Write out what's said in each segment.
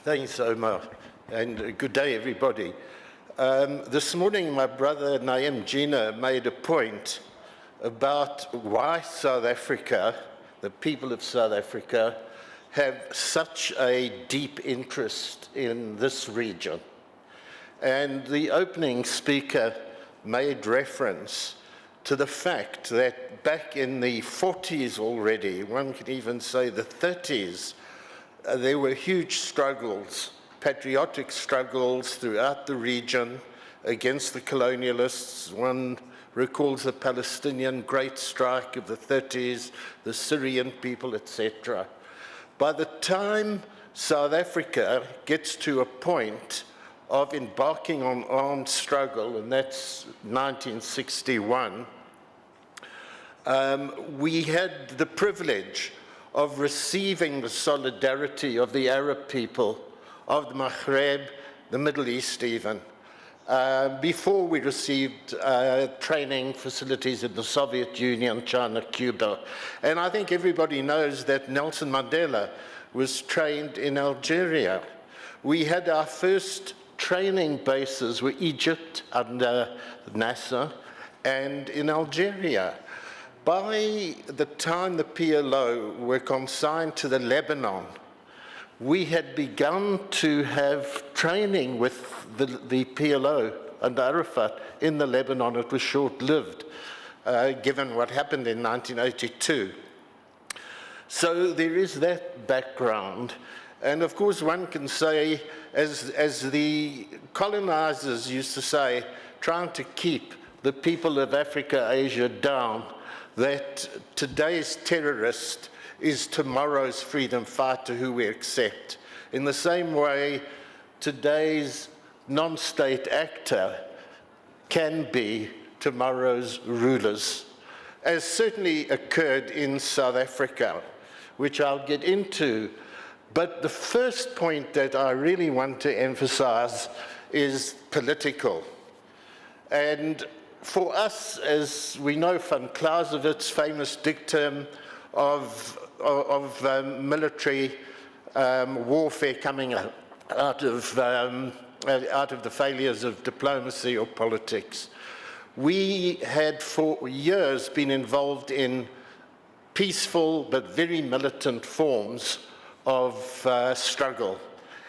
Thanks, Omar, and good day, everybody. This morning, my brother Naeem Jina made a point about why South Africa, the people of South Africa, have such a deep interest in this region. And the opening speaker made reference to the fact that back in the 40s already, one could even say the 30s, there were huge struggles, patriotic struggles throughout the region against the colonialists. One recalls the Palestinian Great Strike of the 30s, the Syrian people, etc. By the time South Africa gets to a point of embarking on armed struggle, and that's 1961, we had the privilege of receiving the solidarity of the Arab people, of the Maghreb, the Middle East even, before we received training facilities in the Soviet Union, China, Cuba. And I think everybody knows that Nelson Mandela was trained in Algeria. We had our first training bases were Egypt under Nasser and in Algeria. By the time the PLO were consigned to the Lebanon, we had begun to have training with the PLO under Arafat in the Lebanon. It was short-lived, given what happened in 1982. So there is that background. And of course, one can say, as the colonizers used to say, trying to keep the people of Africa, Asia down, that today's terrorist is tomorrow's freedom fighter who we accept. In the same way, today's non-state actor can be tomorrow's rulers, as certainly occurred in South Africa, which I'll get into. But the first point that I really want to emphasize is political. And for us, as we know van Clausewitz's famous dictum of military warfare coming out of the failures of diplomacy or politics, we had for years been involved in peaceful but very militant forms of struggle.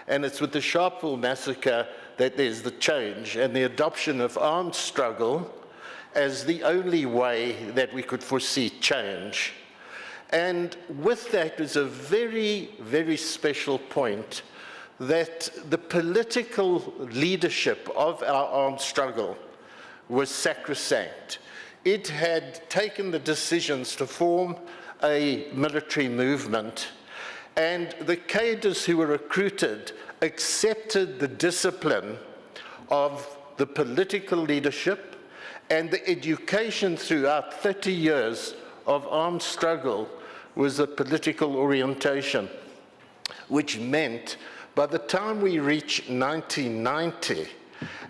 And it's with the Sharpeville massacre that there's the change and the adoption of armed struggle as the only way that we could foresee change. And with that is a very, very special point that the political leadership of our armed struggle was sacrosanct. It had taken the decisions to form a military movement, and the cadres who were recruited accepted the discipline of the political leadership and the education throughout 30 years of armed struggle was a political orientation, which meant by the time we reach 1990,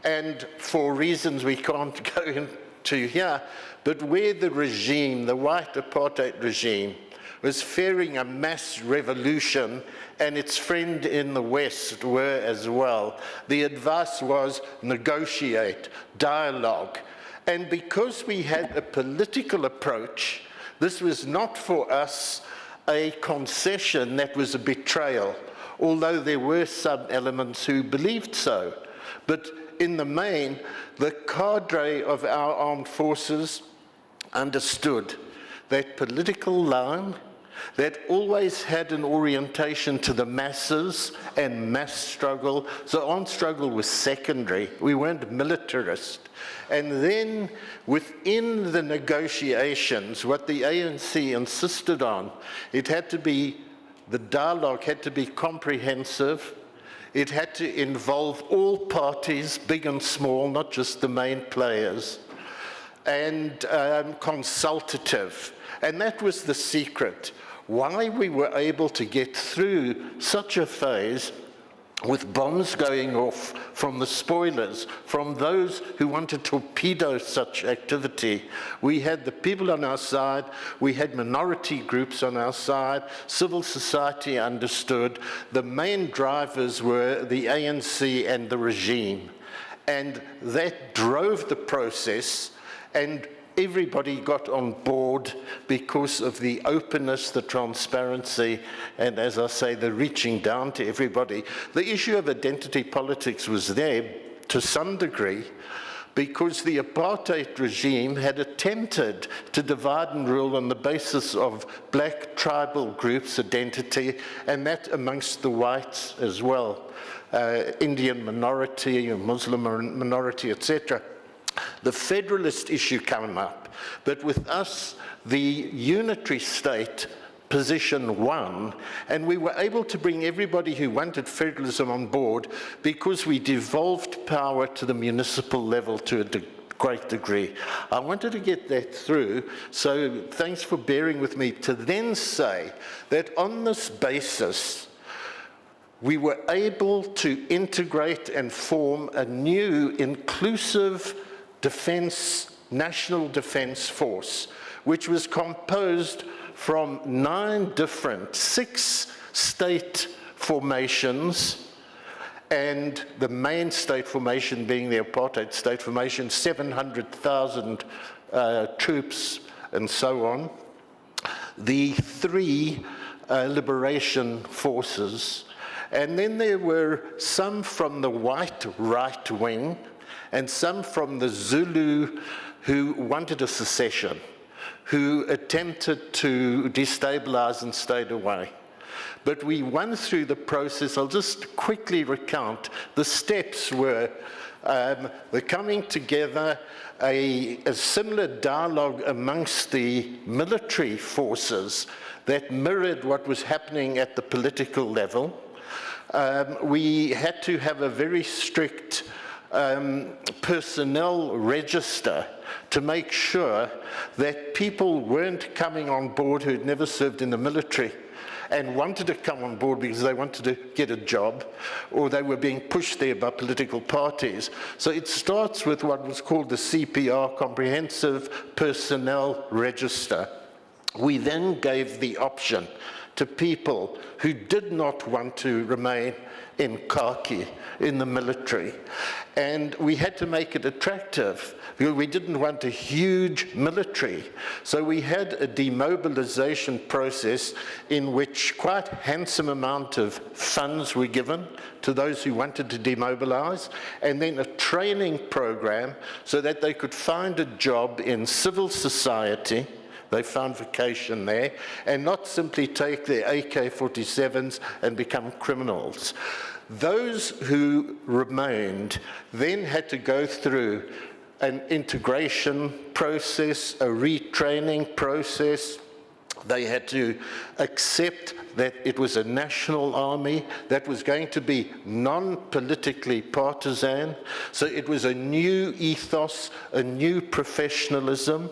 and for reasons we can't go into here, but where the regime, the white apartheid regime, was fearing a mass revolution, and its friend in the West were as well. The advice was negotiate, dialogue. And because we had a political approach, this was not for us a concession that was a betrayal, although there were some elements who believed so. But in the main, the cadre of our armed forces understood that political line that always had an orientation to the masses and mass struggle. So armed struggle was secondary. We weren't militarist. And then within the negotiations, what the ANC insisted on, it had to be, the dialogue had to be comprehensive. It had to involve all parties, big and small, not just the main players, and consultative. And that was the secret. Why we were able to get through such a phase with bombs going off from the spoilers, from those who want to torpedo such activity. We had the people on our side, we had minority groups on our side, civil society understood. The main drivers were the ANC and the regime. And that drove the process, and everybody got on board because of the openness, the transparency, and as I say, the reaching down to everybody. The issue of identity politics was there to some degree because the apartheid regime had attempted to divide and rule on the basis of black tribal groups' identity, and that amongst the whites as well, Indian minority, Muslim minority, etc. The federalist issue came up, but with us, the unitary state position won, and we were able to bring everybody who wanted federalism on board because we devolved power to the municipal level to a great degree. I wanted to get that through, so thanks for bearing with me to then say that on this basis, we were able to integrate and form a new inclusive defense, national defense force, which was composed from 6 state formations, and the main state formation being the apartheid state formation, 700,000 troops and so on. The 3 liberation forces, and then there were some from the white right wing, and some from the Zulu who wanted a secession, who attempted to destabilize and stayed away. But we won through the process. I'll just quickly recount. The steps were the coming together, a similar dialogue amongst the military forces that mirrored what was happening at the political level. We had to have a very strict personnel register to make sure that people weren't coming on board who had never served in the military and wanted to come on board because they wanted to get a job, or they were being pushed there by political parties. So it starts with what was called the CPR, Comprehensive Personnel Register. We then gave the option to people who did not want to remain in khaki, in the military. And we had to make it attractive because we didn't want a huge military. So we had a demobilization process in which quite a handsome amount of funds were given to those who wanted to demobilize, and then a training program so that they could find a job in civil society. They found vocation there, and not simply take their AK-47s and become criminals. Those who remained then had to go through an integration process, a retraining process. They had to accept that it was a national army that was going to be non-politically partisan. So it was a new ethos, a new professionalism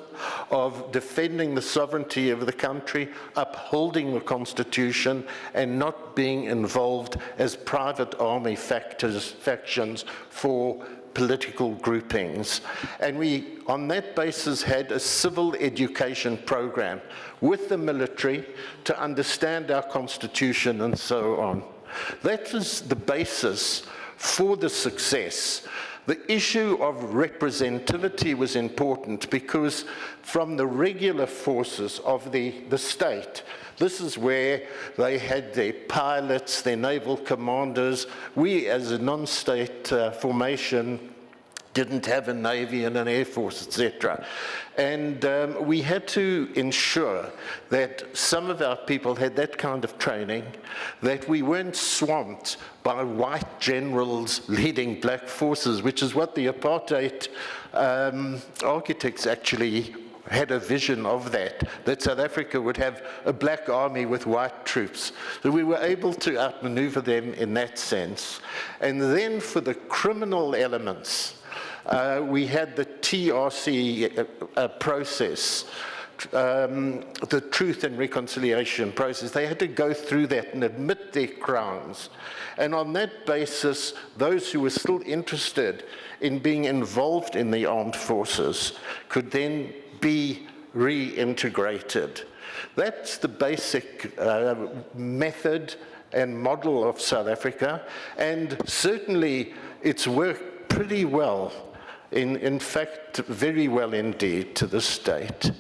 of defending the sovereignty of the country, upholding the Constitution, and not being involved as private army factions for political groupings. And we, on that basis, had a civil education program with the military to understand our Constitution and so on. That was the basis for the success. The issue of representativity was important because from the regular forces of the state, this is where they had their pilots, their naval commanders. We, as a non-state formation, didn't have a navy and an air force, etc. And we had to ensure that some of our people had that kind of training, that we weren't swamped by white generals leading black forces, which is what the apartheid architects actually had a vision of, that South Africa would have a black army with white troops. So we were able to outmaneuver them in that sense. And then for the criminal elements, we had the TRC process the Truth and Reconciliation process. They had to go through that and admit their crimes. And on that basis, those who were still interested in being involved in the armed forces could then be reintegrated. That's the basic method and model of South Africa, and certainly it's worked pretty well, in fact, very well indeed to this date.